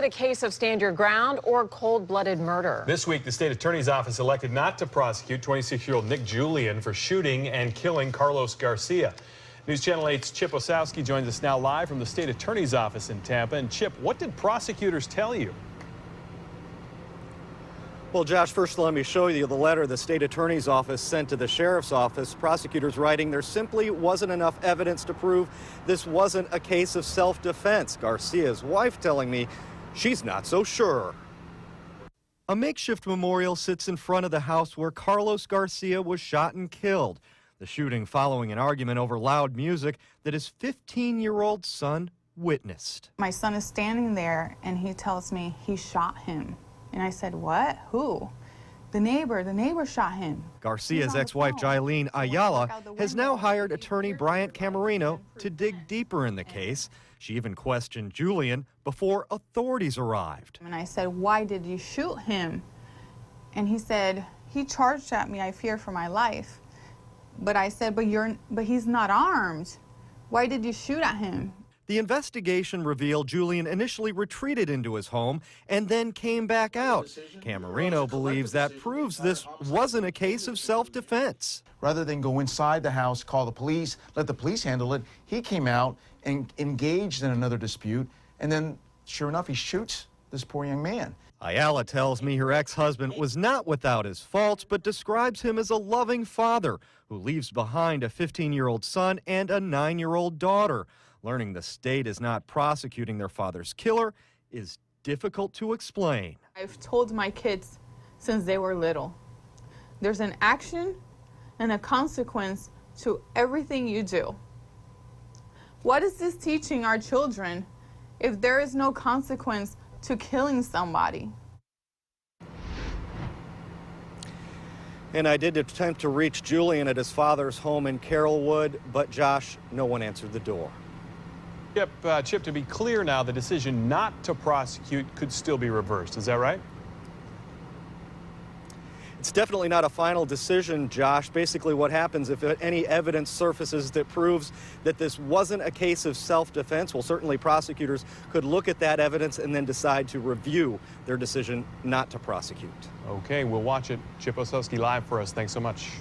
it a case of stand your ground or cold-blooded murder? This week, the state attorney's office elected not to prosecute 26-year-old Nick Julian for shooting and killing Carlos Garcia. News Channel 8's Chip Osowski joins us now live from the state attorney's office in Tampa. And Chip, what did prosecutors tell you? Well, Josh, first let me show you the letter the state attorney's office sent to the sheriff's office. Prosecutors writing there simply wasn't enough evidence to prove this wasn't a case of self-defense. Garcia's wife telling me she's not so sure. A makeshift memorial sits in front of the house where Carlos Garcia was shot and killed. The shooting following an argument over loud music that his 15-year-old son witnessed. My son is standing there and he tells me he shot him. And I said, what? Who? The neighbor shot him. Garcia's ex-wife, Jailene Ayala, has now hired attorney Bryant Camerino to dig deeper in the case. She even questioned Julian before authorities arrived. And I said, why did you shoot him? And he said, he charged at me, I fear for my life. But I said, but he's not armed. Why did you shoot at him? The investigation revealed Julian initially retreated into his home and then came back out. Camerino believes that proves this wasn't a case of self-defense. Rather than go inside the house, call the police, let the police handle it, he came out and engaged in another dispute, and then, sure enough, he shoots this poor young man. Ayala tells me her ex-husband was not without his faults, but describes him as a loving father who leaves behind a 15-year-old son and a 9-year-old daughter. Learning the state is not prosecuting their father's killer is difficult to explain. I've told my kids since they were little, there's an action and a consequence to everything you do. What is this teaching our children if there is no consequence to killing somebody? And I did attempt to reach Julian at his father's home in Carrollwood, but Josh, no one answered the door. Chip, to be clear now, the decision not to prosecute could still be reversed. Is that right? It's definitely not a final decision, Josh. Basically what happens if any evidence surfaces that proves that this wasn't a case of self-defense, well, certainly prosecutors could look at that evidence and then decide to review their decision not to prosecute. Okay, we'll watch it. Chip Osowski live for us. Thanks so much.